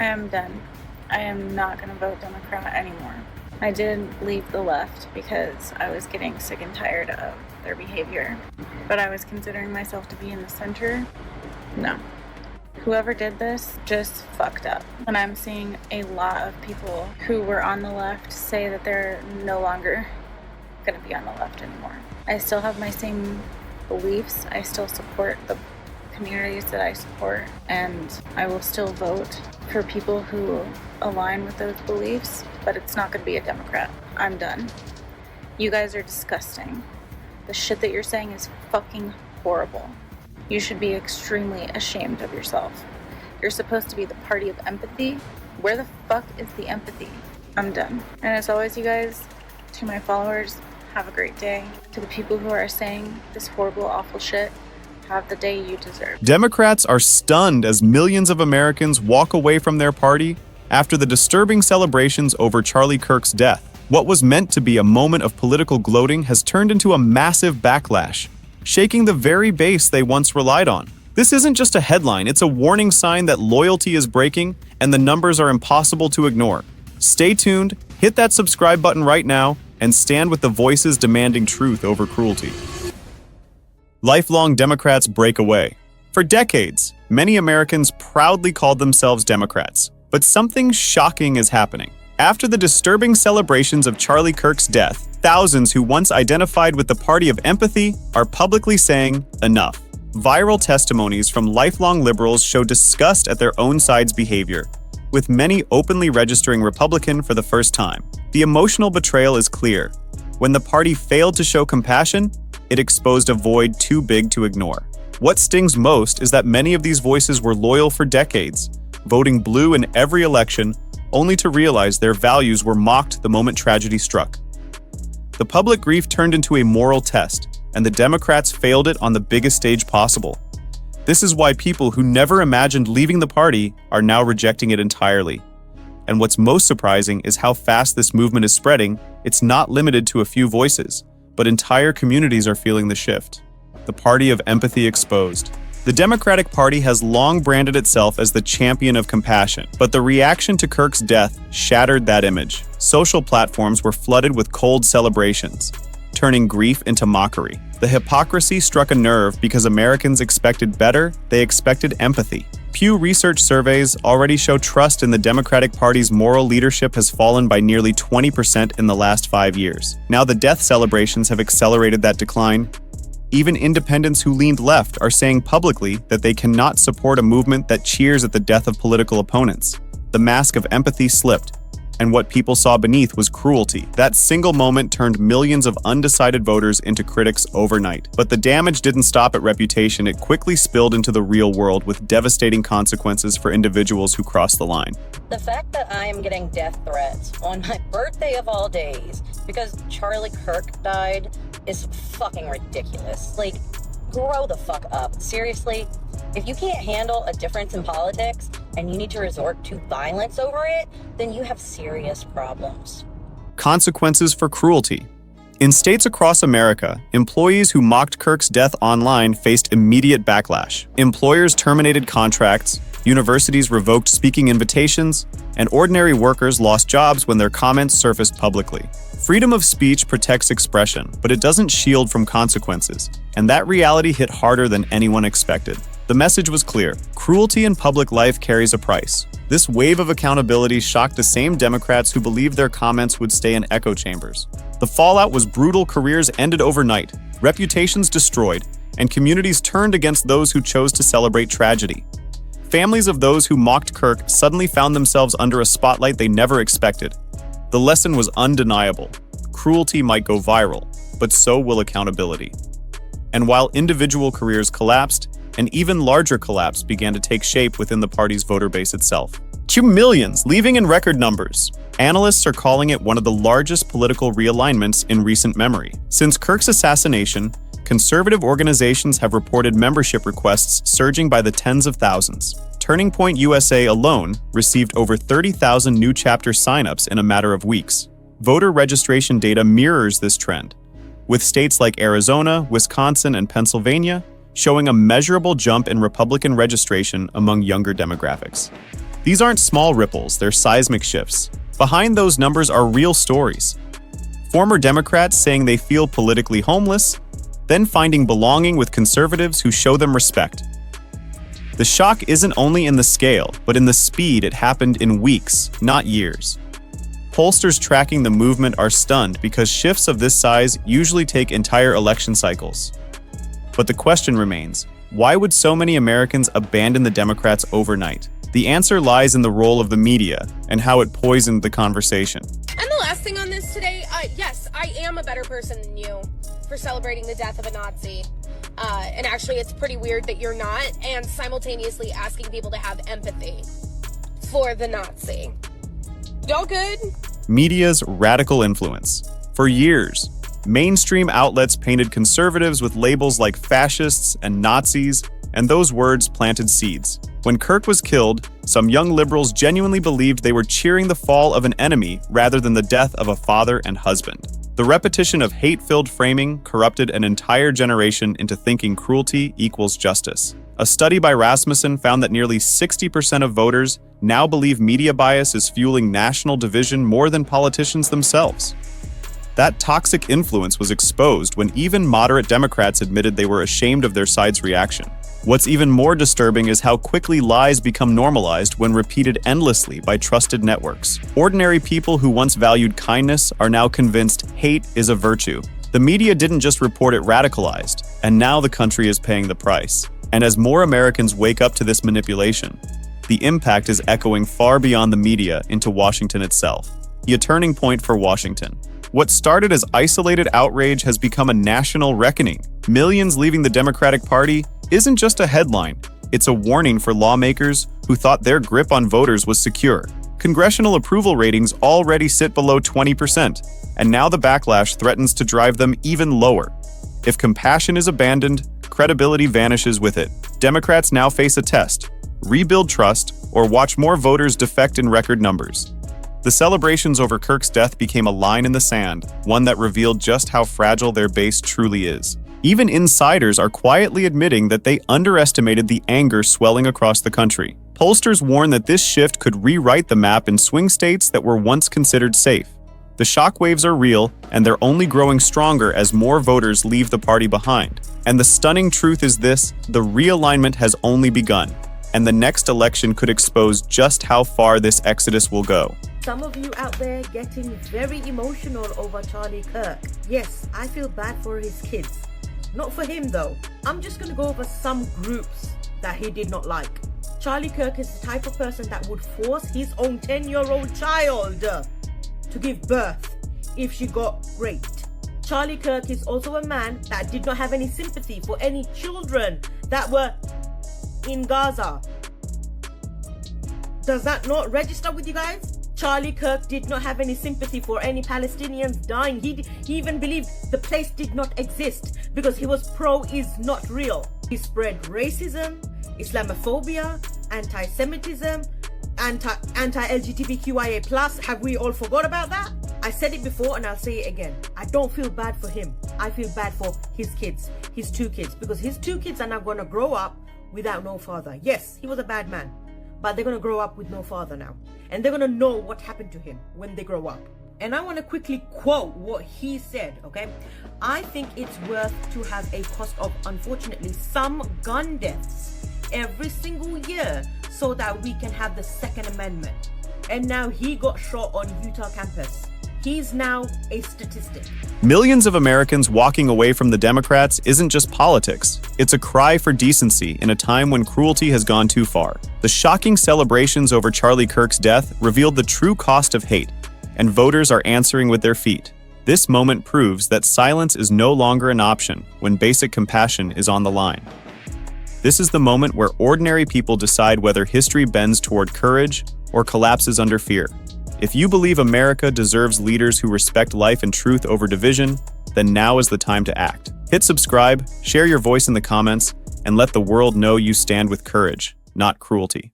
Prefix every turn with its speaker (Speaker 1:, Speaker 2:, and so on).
Speaker 1: I am done. I am not going to vote Democrat anymore. I did leave the left because I was getting sick and tired of their behavior, but I was considering myself to be in the center. No. Whoever did this just fucked up. And I'm seeing a lot of people who were on the left say that they're no longer going to be on the left anymore. I still have my same beliefs. I still support the communities that I support, and I will still vote for people who align with those beliefs, but it's not going to be a Democrat. I'm done. You guys are disgusting. The shit that you're saying is fucking horrible. You should be extremely ashamed of yourself. You're supposed to be the party of empathy. Where the fuck is the empathy? I'm done. And as always, you guys, to my followers, have a great day. To the people who are saying this horrible, awful shit, have the day you deserve.
Speaker 2: Democrats are stunned as millions of Americans walk away from their party after the disturbing celebrations over Charlie Kirk's death. What was meant to be a moment of political gloating has turned into a massive backlash, shaking the very base they once relied on. This isn't just a headline, it's a warning sign that loyalty is breaking and the numbers are impossible to ignore. Stay tuned, hit that subscribe button right now, and stand with the voices demanding truth over cruelty. Lifelong Democrats break away. For decades, many Americans proudly called themselves Democrats, but something shocking is happening. After the disturbing celebrations of Charlie Kirk's death, thousands who once identified with the party of empathy are publicly saying, enough. Viral testimonies from lifelong liberals show disgust at their own side's behavior, with many openly registering Republican for the first time. The emotional betrayal is clear. When the party failed to show compassion, it exposed a void too big to ignore. What stings most is that many of these voices were loyal for decades, voting blue in every election, only to realize their values were mocked the moment tragedy struck. The public grief turned into a moral test, and the Democrats failed it on the biggest stage possible. This is why people who never imagined leaving the party are now rejecting it entirely. And what's most surprising is how fast this movement is spreading. It's not limited to a few voices, but entire communities are feeling the shift. The party of empathy exposed. The Democratic Party has long branded itself as the champion of compassion, but the reaction to Kirk's death shattered that image. Social platforms were flooded with cold celebrations, turning grief into mockery. The hypocrisy struck a nerve because Americans expected better, they expected empathy. Pew Research surveys already show trust in the Democratic Party's moral leadership has fallen by nearly 20% in the last 5 years. Now the death celebrations have accelerated that decline. Even independents who leaned left are saying publicly that they cannot support a movement that cheers at the death of political opponents. The mask of empathy slipped, and what people saw beneath was cruelty. That single moment turned millions of undecided voters into critics overnight. But the damage didn't stop at reputation, it quickly spilled into the real world with devastating consequences for individuals who crossed the line.
Speaker 3: The fact that I am getting death threats on my birthday of all days because Charlie Kirk died is fucking ridiculous. Like, grow the fuck up. Seriously, if you can't handle a difference in politics and you need to resort to violence over it, then you have serious problems.
Speaker 2: Consequences for cruelty. In states across America, employees who mocked Kirk's death online faced immediate backlash. Employers terminated contracts, universities revoked speaking invitations, and ordinary workers lost jobs when their comments surfaced publicly. Freedom of speech protects expression, but it doesn't shield from consequences, and that reality hit harder than anyone expected. The message was clear: cruelty in public life carries a price. This wave of accountability shocked the same Democrats who believed their comments would stay in echo chambers. The fallout was brutal. Careers ended overnight, reputations destroyed, and communities turned against those who chose to celebrate tragedy. Families of those who mocked Kirk suddenly found themselves under a spotlight they never expected. The lesson was undeniable. Cruelty might go viral, but so will accountability. And while individual careers collapsed, an even larger collapse began to take shape within the party's voter base itself. Millions leaving in record numbers. Analysts are calling it one of the largest political realignments in recent memory. Since Kirk's assassination, conservative organizations have reported membership requests surging by the tens of thousands. Turning Point USA alone received over 30,000 new chapter signups in a matter of weeks. Voter registration data mirrors this trend, with states like Arizona, Wisconsin, and Pennsylvania showing a measurable jump in Republican registration among younger demographics. These aren't small ripples, they're seismic shifts. Behind those numbers are real stories. Former Democrats saying they feel politically homeless, then finding belonging with conservatives who show them respect. The shock isn't only in the scale, but in the speed it happened in weeks, not years. Pollsters tracking the movement are stunned because shifts of this size usually take entire election cycles. But the question remains, why would so many Americans abandon the Democrats overnight? The answer lies in the role of the media and how it poisoned the conversation.
Speaker 4: And the last thing on this today, yes, I am a better person than you for celebrating the death of a Nazi. And actually, it's pretty weird that you're not, and simultaneously asking people to have empathy for the Nazi. Y'all good?
Speaker 2: Media's radical influence. For years, mainstream outlets painted conservatives with labels like fascists and Nazis, and those words planted seeds. When Kirk was killed, some young liberals genuinely believed they were cheering the fall of an enemy rather than the death of a father and husband. The repetition of hate-filled framing corrupted an entire generation into thinking cruelty equals justice. A study by Rasmussen found that nearly 60% of voters now believe media bias is fueling national division more than politicians themselves. That toxic influence was exposed when even moderate Democrats admitted they were ashamed of their side's reaction. What's even more disturbing is how quickly lies become normalized when repeated endlessly by trusted networks. Ordinary people who once valued kindness are now convinced hate is a virtue. The media didn't just report it radicalized, and now the country is paying the price. And as more Americans wake up to this manipulation, the impact is echoing far beyond the media into Washington itself. A turning point for Washington. What started as isolated outrage has become a national reckoning. Millions leaving the Democratic Party isn't just a headline, it's a warning for lawmakers who thought their grip on voters was secure. Congressional approval ratings already sit below 20%, and now the backlash threatens to drive them even lower. If compassion is abandoned, credibility vanishes with it. Democrats now face a test: rebuild trust or watch more voters defect in record numbers. The celebrations over Kirk's death became a line in the sand, one that revealed just how fragile their base truly is. Even insiders are quietly admitting that they underestimated the anger swelling across the country. Pollsters warn that this shift could rewrite the map in swing states that were once considered safe. The shockwaves are real, and they're only growing stronger as more voters leave the party behind. And the stunning truth is this: the realignment has only begun, and the next election could expose just how far this exodus will go.
Speaker 5: Some of you out there getting very emotional over Charlie Kirk. Yes, I feel bad for his kids. Not for him though. I'm just gonna go over some groups that he did not like. Charlie Kirk is the type of person that would force his own 10-year-old child to give birth if she got raped. Charlie Kirk is also a man that did not have any sympathy for any children that were in Gaza. Does that not register with you guys? Charlie Kirk did not have any sympathy for any Palestinians dying. He even believed the place did not exist because he was pro is not real. He spread racism, Islamophobia, anti-Semitism, anti-LGBTQIA+. Have we all forgot about that? I said it before and I'll say it again. I don't feel bad for him. I feel bad for his kids, his two kids, because his two kids are now going to grow up without no father. Yes, he was a bad man, but they're going to grow up with no father now. And they're going to know what happened to him when they grow up. And I want to quickly quote what he said, okay? I think it's worth to have a cost of, unfortunately, some gun deaths every single year so that we can have the Second Amendment. And now he got shot on Utah campus. He's now a statistic.
Speaker 2: Millions of Americans walking away from the Democrats isn't just politics. It's a cry for decency in a time when cruelty has gone too far. The shocking celebrations over Charlie Kirk's death revealed the true cost of hate, and voters are answering with their feet. This moment proves that silence is no longer an option when basic compassion is on the line. This is the moment where ordinary people decide whether history bends toward courage or collapses under fear. If you believe America deserves leaders who respect life and truth over division, then now is the time to act. Hit subscribe, share your voice in the comments, and let the world know you stand with courage, not cruelty.